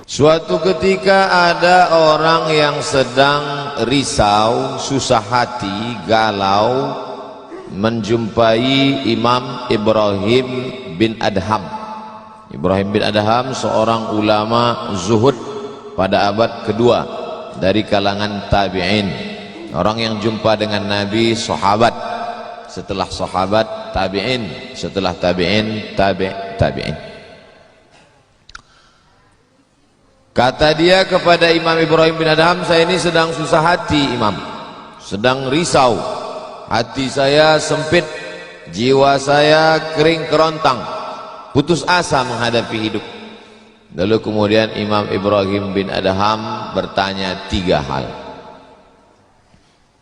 Suatu ketika ada orang yang sedang risau, susah hati, galau, menjumpai Imam Ibrahim bin Adham. Ibrahim bin Adham seorang ulama zuhud pada abad kedua dari kalangan tabi'in. Orang yang jumpa dengan Nabi, sahabat, setelah sahabat tabi'in, setelah tabi'in tabi'in. Kata dia kepada Imam Ibrahim bin Adham, saya ini sedang susah hati Imam, sedang risau, hati saya sempit, jiwa saya kering kerontang, putus asa menghadapi hidup. Lalu kemudian Imam Ibrahim bin Adham bertanya 3 hal.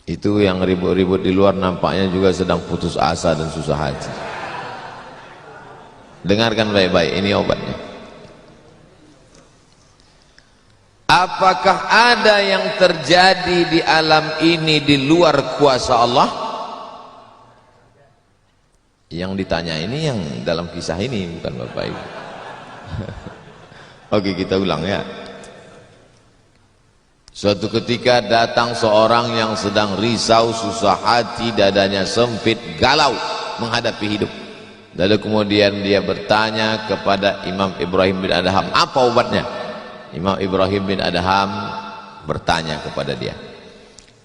Itu yang ribut-ribut di luar nampaknya juga sedang putus asa dan susah hati. Dengarkan baik-baik, ini obatnya. Apakah ada yang terjadi di alam ini di luar kuasa Allah? Yang ditanya ini yang dalam kisah ini, bukan Bapak Ibu. Oke, kita ulang ya. Suatu ketika datang seorang yang sedang risau, susah hati, dadanya sempit, galau menghadapi hidup. Lalu kemudian dia bertanya kepada Imam Ibrahim bin Adham, apa obatnya? Imam Ibrahim bin Adham bertanya kepada dia,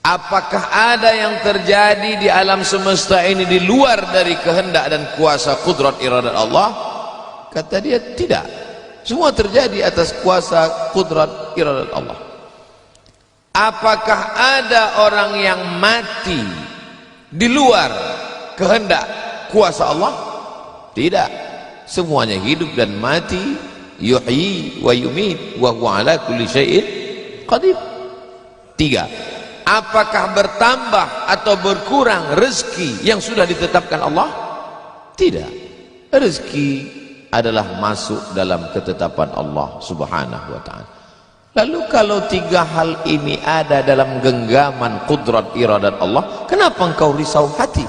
apakah ada yang terjadi di alam semesta ini di luar dari kehendak dan kuasa kudrat iradat Allah? Kata dia, tidak, semua terjadi atas kuasa kudrat iradat Allah. Apakah ada orang yang mati di luar kehendak kuasa Allah? Tidak, semuanya hidup dan mati. Yuhyi wa yumit wa huwa ala kulli syai'in qadir. 3. Apakah bertambah atau berkurang rezeki yang sudah ditetapkan Allah? Tidak. Rezeki adalah masuk dalam ketetapan Allah Subhanahu wa ta'ala. Lalu kalau 3 hal ini ada dalam genggaman kudrat iradat Allah, kenapa engkau risau hati?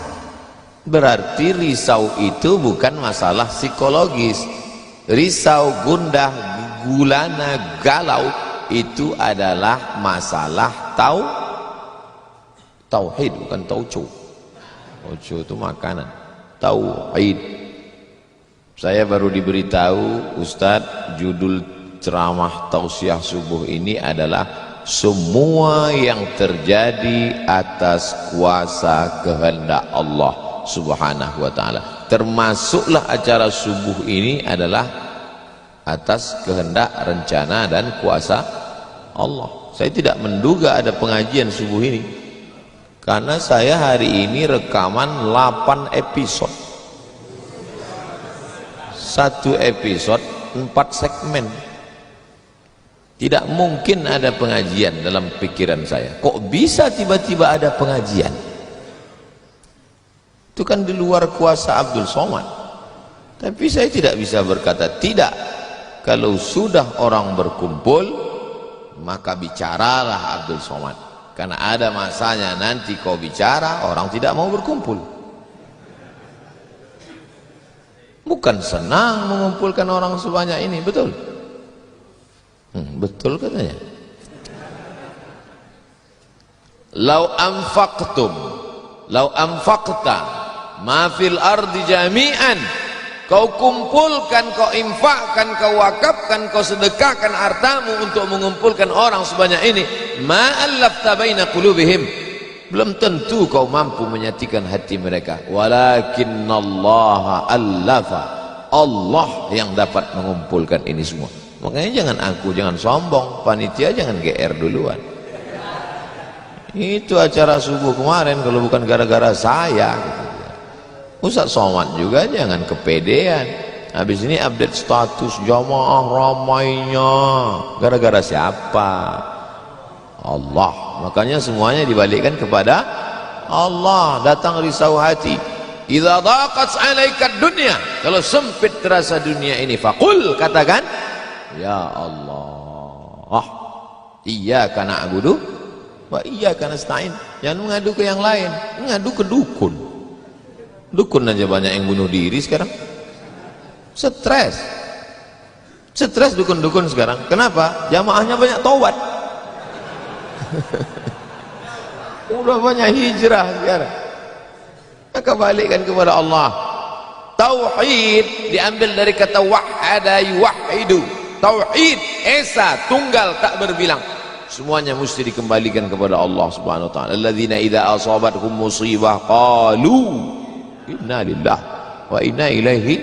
Berarti risau itu bukan masalah psikologis. Risau, gundah, gulana, galau itu adalah masalah tauhid, bukan tauco. Tauco itu makanan. Tauhid. Saya baru diberitahu, Ustadz, judul ceramah tausiah subuh ini adalah semua yang terjadi atas kuasa kehendak Allah Subhanahu wa ta'ala. Termasuklah acara subuh ini adalah atas kehendak, rencana dan kuasa Allah. Saya tidak menduga ada pengajian subuh ini, karena saya hari ini rekaman 8 episode. 1 episode 4 segmen. Tidak mungkin ada pengajian dalam pikiran saya. Kok bisa tiba-tiba ada pengajian? Itu kan di luar kuasa Abdul Somad. Tapi saya tidak bisa berkata tidak. Kalau sudah orang berkumpul, maka bicaralah Abdul Somad. Karena ada masanya nanti kau bicara, orang tidak mau berkumpul. Bukan senang mengumpulkan orang sebanyak ini, betul? Betul katanya. Lau anfaqta ma fil ardi jami'an, kau kumpulkan, kau infakkan, kau wakafkan, kau sedekahkan hartamu untuk mengumpulkan orang sebanyak ini, ma allafta baina qulubihim, belum tentu kau mampu menyatukan hati mereka. Walakinnallaha allafa, Allah yang dapat mengumpulkan ini semua. Makanya jangan aku, jangan sombong, panitia jangan GR duluan. Itu acara subuh kemarin kalau bukan gara-gara saya gitu. Ustaz Somad juga jangan kepedean. Habis ini update status jamaah ramainya. Gara-gara siapa? Allah. Makanya semuanya dibalikkan kepada Allah. Datang risau hati. Idza daqat 'alaika dunya, kalau sempit terasa dunia ini, faqul, katakan, ya Allah, iyyaka na'budu wa iyyaka nasta'in. Jangan mengadu ke yang lain, mengadu ke dukun. Dukun aja banyak yang bunuh diri sekarang. Stres. Stres dukun-dukun sekarang. Kenapa? Jamaahnya banyak taubat. Udah banyak hijrah sekarang. Maka balikkan kepada Allah. Tauhid diambil dari kata wahada yuwahidu. Tauhid, esa, tunggal, tak berbilang. Semuanya mesti dikembalikan kepada Allah Subhanahu wa taala. Alladzina idza asabathum musibah qalu inna lillahi wa inna ilaihi.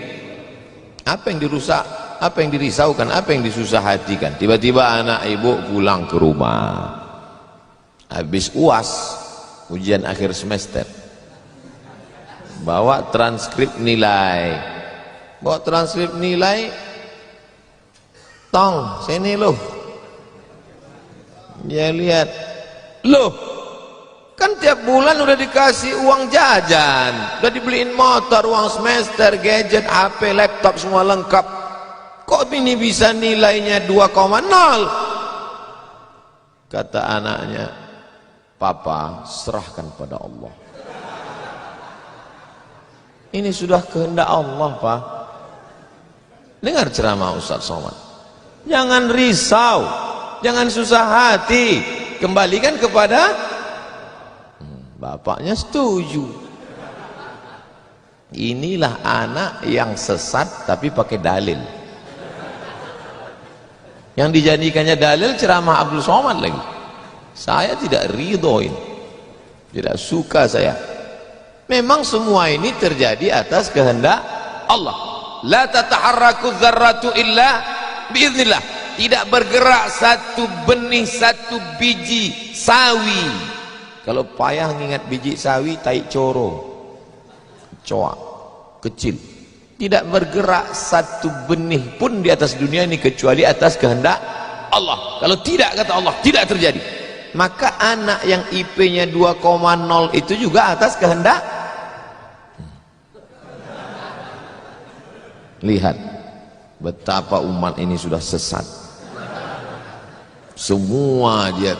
Apa yang dirusak, apa yang dirisaukan, apa yang disusah hatikan. Tiba-tiba anak ibu pulang ke rumah. Habis UAS, ujian akhir semester. Bawa transkrip nilai. Bawa transkrip nilai. Tong, sini loh. Dia lihat, loh, kan tiap bulan udah dikasih uang jajan, udah dibeliin motor, uang semester, gadget, HP, laptop semua lengkap. Kok ini bisa nilainya 2,0? Kata anaknya, Papa, serahkan pada Allah. Ini sudah kehendak Allah, Pak. Dengar ceramah Ustaz Somad. Jangan risau, jangan susah hati, kembalikan kepada bapaknya. Setuju. Inilah anak yang sesat tapi pakai dalil. Yang dijadikannya dalil ceramah Abdul Somad lagi. Saya tidak ridhoin, tidak suka saya. Memang semua ini terjadi atas kehendak Allah. La tataharraku dzarratu illa biiznillah. Tidak bergerak satu benih, satu biji sawi. Kalau payah ngingat biji sawi, tai coro, coa, kecil. Tidak bergerak satu benih pun di atas dunia ini kecuali atas kehendak Allah. Kalau tidak, kata Allah, tidak terjadi. Maka anak yang IP-nya 2,0 itu juga atas kehendak. Lihat betapa umat ini sudah sesat. Semua dia,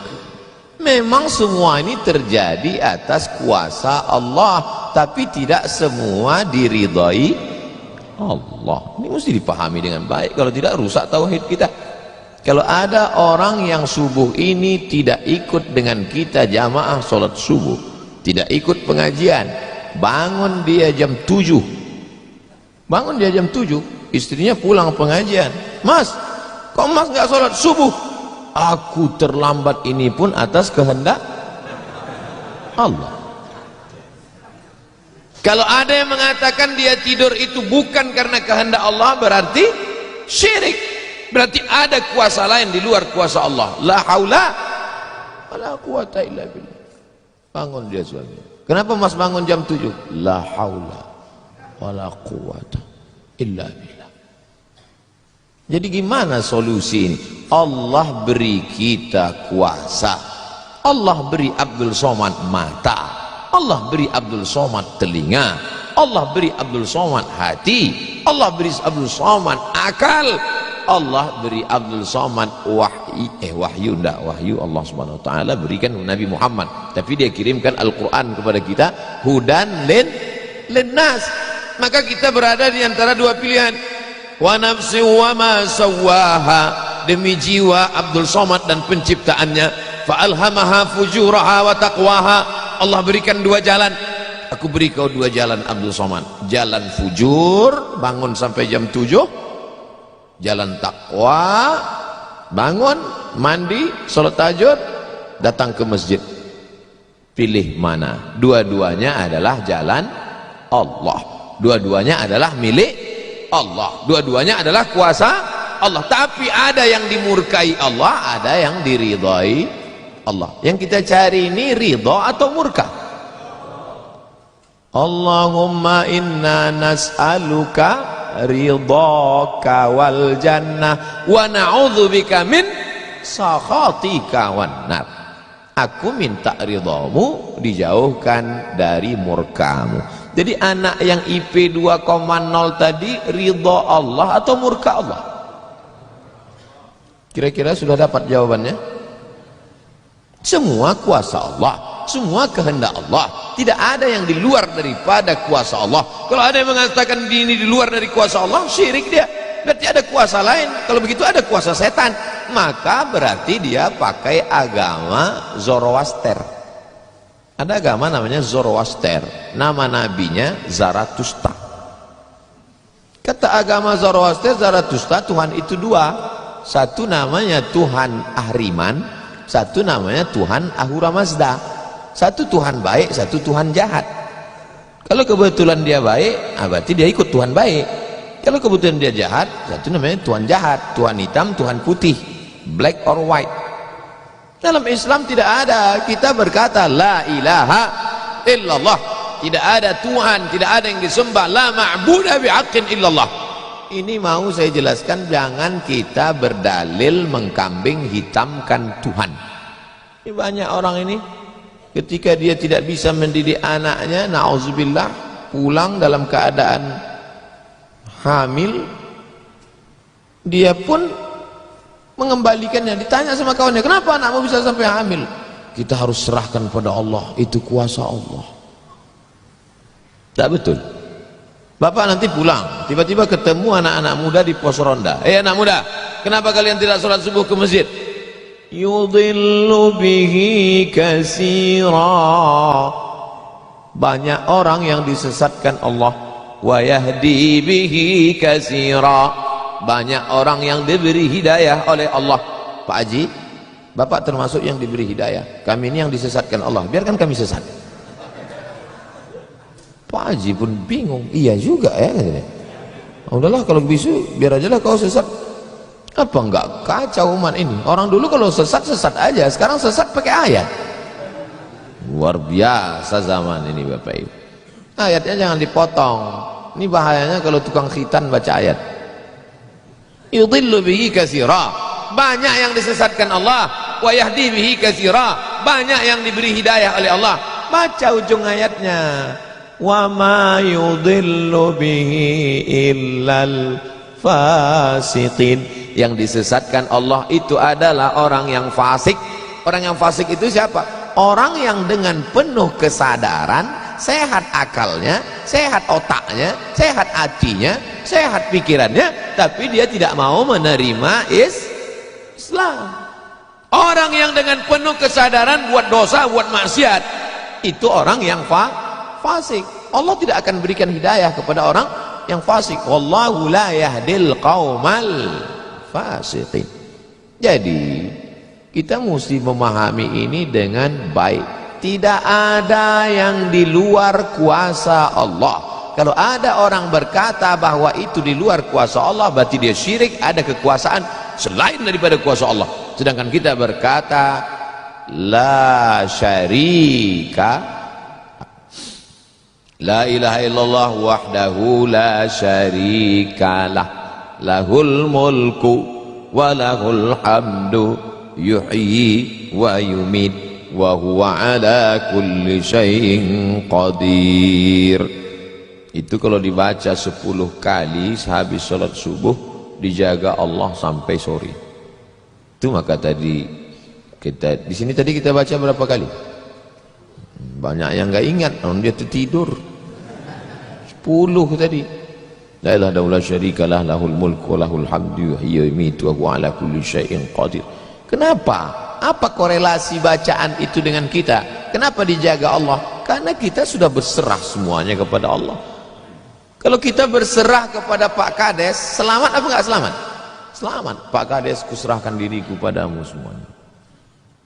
memang semua ini terjadi atas kuasa Allah, tapi tidak semua diridhai Allah. Ini mesti dipahami dengan baik, kalau tidak rusak tauhid kita. Kalau ada orang yang subuh ini tidak ikut dengan kita jamaah sholat subuh, tidak ikut pengajian, bangun dia jam 7, bangun dia jam 7, istrinya pulang pengajian, Mas, kok Mas nggak sholat subuh? Aku terlambat, ini pun atas kehendak Allah. Kalau ada yang mengatakan dia tidur itu bukan karena kehendak Allah, berarti syirik, berarti ada kuasa lain di luar kuasa Allah. La haula wala quwata illa billah. Bangun dia suami. Kenapa Mas bangun jam 7? La haula wala quwata illa billah. Jadi gimana solusi ini? Allah beri kita kuasa, Allah beri Abdul Somad mata, Allah beri Abdul Somad telinga, Allah beri Abdul Somad hati, Allah beri Abdul Somad akal, Allah beri Abdul Somad wahyu Allah Subhanahu wa taala berikan Nabi Muhammad, tapi dia kirimkan Al-Qur'an kepada kita, hudan linnas. Maka kita berada di antara dua pilihan. Wa nafsi wa ma sawwaha, demi jiwa Abdul Somad dan penciptaannya, fa alhamaha fujuraha wa taqwaha. Allah berikan dua jalan. Aku beri kau dua jalan Abdul Somad. Jalan fujur, bangun sampai jam 7. Jalan takwa, bangun, mandi, salat tahajud, datang ke masjid. Pilih mana? Dua-duanya adalah jalan Allah. Dua-duanya adalah milik Allah. Dua-duanya adalah kuasa Allah. Tapi ada yang dimurkai Allah, ada yang diridhai Allah. Yang kita cari ini ridha atau murka? Allahumma inna nas'aluka ridhaka wal jannah wa na'udzubika min sakhatika wan nar. Aku minta ridhamu, dijauhkan dari murkamu. Jadi anak yang IP 2,0 tadi ridha Allah atau murka Allah? Kira-kira sudah dapat jawabannya? Semua kuasa Allah, semua kehendak Allah. Tidak ada yang di luar daripada kuasa Allah. Kalau ada yang mengatakan ini di luar dari kuasa Allah, syirik dia. berarti ada kuasa lain. Kalau begitu ada kuasa setan, maka berarti dia pakai agama Zoroaster. Ada agama namanya Zoroaster, nama nabinya Zarathustra. Kata agama Zoroaster, Zarathustra, Tuhan itu dua. Satu namanya Tuhan Ahriman, satu namanya Tuhan Ahura Mazda. Satu Tuhan baik, satu Tuhan jahat. Kalau kebetulan dia baik, berarti dia ikut Tuhan baik. Kalau kebetulan dia jahat, satu namanya Tuhan jahat. Tuhan hitam, Tuhan putih, black or white. Dalam Islam tidak ada. Kita berkata la ilaha illallah, tidak ada Tuhan, tidak ada yang disembah, la ma'budu bihaqqin illallah. Ini mau saya jelaskan, jangan kita berdalil mengkambing hitamkan Tuhan. Ini banyak orang ini ketika dia tidak bisa mendidik anaknya, na'udzubillah, pulang dalam keadaan hamil, dia pun mengembalikannya. Ditanya sama kawannya, kenapa anakmu bisa sampai hamil? Kita harus serahkan pada Allah, itu kuasa Allah. Tak betul. Bapak nanti pulang, tiba-tiba ketemu anak-anak muda di pos ronda. Anak muda, kenapa kalian tidak sholat subuh ke masjid? Yudhillu bihi katsira. Banyak orang yang disesatkan Allah. Wa yahdi bihi katsira. Banyak orang yang diberi hidayah oleh Allah. Pak Haji, Bapak termasuk yang diberi hidayah. Kami ini yang disesatkan Allah, biarkan kami sesat. Pak Haji pun bingung. Iya juga ya. Udahlah kalau bisu, biar aja lah kau sesat. Apa enggak kacau umat ini? Orang dulu kalau sesat, sesat aja. Sekarang sesat pakai ayat. Luar biasa zaman ini Bapak Ibu. Ayatnya jangan dipotong. Ini bahayanya kalau tukang khitan baca ayat. Yudhillu bihi katsira. Banyak yang disesatkan Allah. Wa yahdi bihi katsira. Banyak yang diberi hidayah oleh Allah. Baca ujung ayatnya. Wa ma yudhillu bihi illal fasiqin. Yang disesatkan Allah itu adalah orang yang fasik. Orang yang fasik itu siapa? Orang yang dengan penuh kesadaran, sehat akalnya, sehat otaknya, sehat hatinya, sehat pikirannya, tapi dia tidak mau menerima Islam. Orang yang dengan penuh kesadaran buat dosa, buat maksiat, itu orang yang fasik. Allah tidak akan berikan hidayah kepada orang yang fasik. Wallahu la yahdil qaumal fasiqin. Jadi kita mesti memahami ini dengan baik. Tidak ada yang di luar kuasa Allah. Kalau ada orang berkata bahwa itu di luar kuasa Allah, berarti dia syirik, ada kekuasaan selain daripada kuasa Allah. Sedangkan kita berkata la syarika, la ilaha illallah wahdahu la syarikalah, lahul mulku wa lahul hamdu yuhyi wa yumit wa huwa ala kulli syai'in qadir. Itu kalau dibaca 10 kali sehabis sholat subuh, dijaga Allah sampai sore. Itu maka tadi kita di sini tadi kita baca berapa kali? Banyak yang nggak ingat, dia tertidur. 10 tadi. La ilaha illallah syarikalah, lahul mulku wa lahul hamdu yuhyi wa yumiitu wa huwa ala kulli syai'in qadir. Kenapa? Apa korelasi bacaan itu dengan kita? Kenapa dijaga Allah? Karena kita sudah berserah semuanya kepada Allah. Kalau kita berserah kepada Pak Kades, selamat apa enggak selamat? Selamat. Pak Kades, kuserahkan diriku padamu semuanya.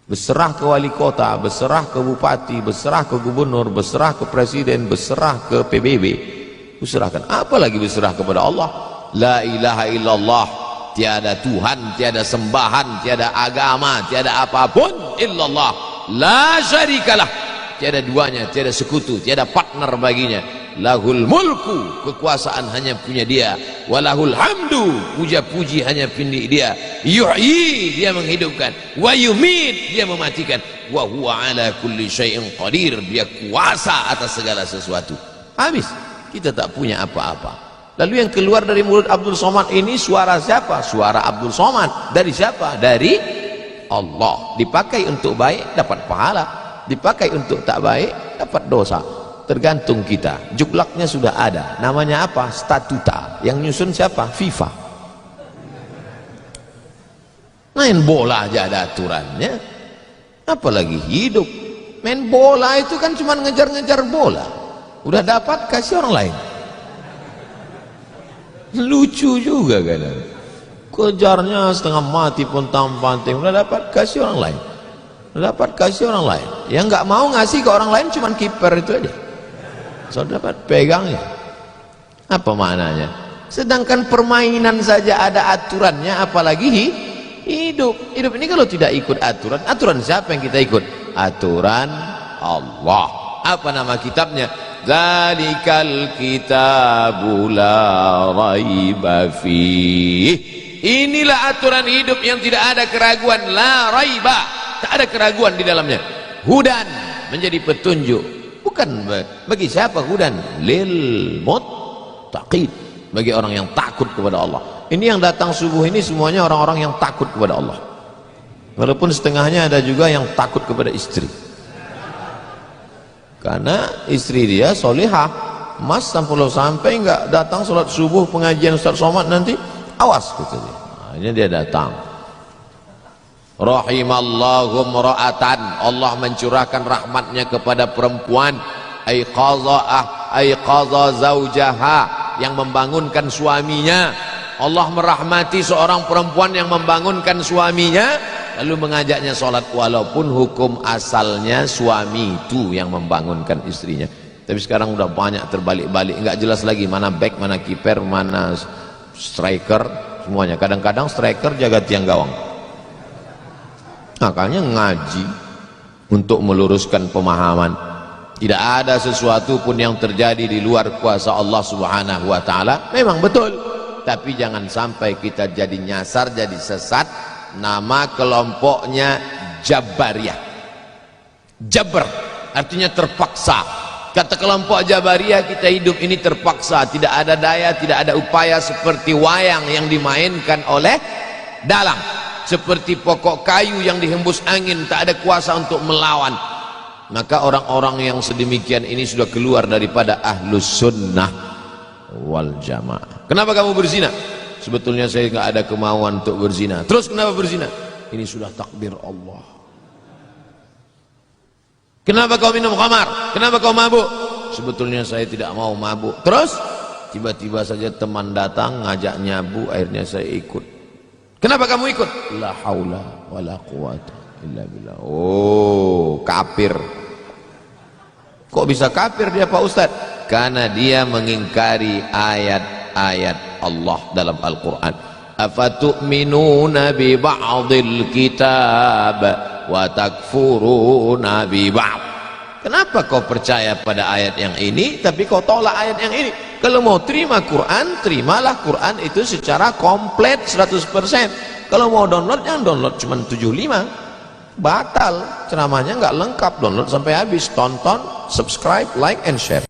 Berserah ke wali kota, berserah ke bupati, berserah ke gubernur, berserah ke presiden, berserah ke PBB. Kuserahkan. Apalagi berserah kepada Allah. La ilaha illallah. Tiada Tuhan, tiada sembahan, tiada agama, tiada apapun illallah. La syarikalah. Tiada duanya, tiada sekutu, tiada partner baginya. Lahul mulku, kekuasaan hanya punya dia. Walahul hamdu, puja-puji hanya punya dia. Yuhyi, dia menghidupkan. Wa yumit, dia mematikan. Wa huwa ala kulli syai'in qadir, dia kuasa atas segala sesuatu. Habis, kita tak punya apa-apa. Lalu yang keluar dari mulut Abdul Somad ini suara siapa? Suara Abdul Somad. Dari siapa? Dari Allah. Dipakai untuk baik dapat pahala, dipakai untuk tak baik dapat dosa. Tergantung kita. Juklaknya sudah ada. Namanya apa? Statuta. Yang nyusun siapa? FIFA. Main bola aja ada aturannya, apalagi hidup. Main bola itu kan cuma ngejar-ngejar bola, udah dapat kasih orang lain. Lucu juga kadang, kejarnya setengah mati pun tampanting, udah dapat kasih orang lain, udah dapat kasih orang lain. Yang nggak mau ngasih ke orang lain cuma kiper itu aja, so dapat pegangnya. Apa maknanya? Sedangkan permainan saja ada aturannya, apalagi hidup. Hidup ini kalau tidak ikut aturan, aturan siapa yang kita ikut? Aturan Allah. Apa nama kitabnya? Zalikal kitabu la raiba fih. Inilah aturan hidup yang tidak ada keraguan, la raiba, tak ada keraguan di dalamnya. Hudan, menjadi petunjuk. Bukan bagi siapa hudan? Lil muttaqin, bagi orang yang takut kepada Allah. Ini yang datang subuh ini semuanya orang-orang yang takut kepada Allah. Walaupun setengahnya ada juga yang takut kepada istri, karena istri dia solihah. Mas sampai nggak datang sholat subuh pengajian Ustaz Somad nanti, awas kata dia. Akhirnya dia datang. Rahimallahu mra'atan, Allah mencurahkan rahmatnya kepada perempuan, aiqadha zaujaha, yang membangunkan suaminya. Allah merahmati seorang perempuan yang membangunkan suaminya lalu mengajaknya sholat, walaupun hukum asalnya suami itu yang membangunkan istrinya. Tapi sekarang udah banyak terbalik-balik, nggak jelas lagi mana back, mana kiper, mana striker, semuanya. Kadang-kadang striker jaga tiang gawang. Makanya ngaji untuk meluruskan pemahaman. Tidak ada sesuatu pun yang terjadi di luar kuasa Allah Subhanahu wa taala. Memang betul, tapi jangan sampai kita jadi nyasar, jadi sesat. Nama kelompoknya Jabariyah. Jabr artinya terpaksa. Kata kelompok Jabariyah, kita hidup ini terpaksa, tidak ada daya, tidak ada upaya, seperti wayang yang dimainkan oleh dalang, seperti pokok kayu yang dihembus angin, tak ada kuasa untuk melawan. Maka orang-orang yang sedemikian ini sudah keluar daripada ahlus sunnah wal jamaah. Kenapa kamu berzina? Sebetulnya saya nggak ada kemauan untuk berzina. Terus kenapa berzina? Ini sudah takdir Allah. Kenapa kau minum khamar? Kenapa kau mabuk? Sebetulnya saya tidak mau mabuk. Terus tiba-tiba saja teman datang ngajak nyabu, akhirnya saya ikut. Kenapa kamu ikut? La haula wala quwata illa billah. Oh, kafir. Kok bisa kafir dia Pak Ustaz? Karena dia mengingkari ayat-ayat Allah dalam Al-Quran. Afatu'minuna bi ba'dil kitab wa takfuruna bi ba'd. Kenapa kau percaya pada ayat yang ini tapi kau tolak ayat yang ini? Kalau mau terima Quran, terimalah Quran itu secara komplit 100%. Kalau mau download, jangan download cuma 75. Batal, ceramahnya nggak lengkap. Download sampai habis, tonton, subscribe, like and share.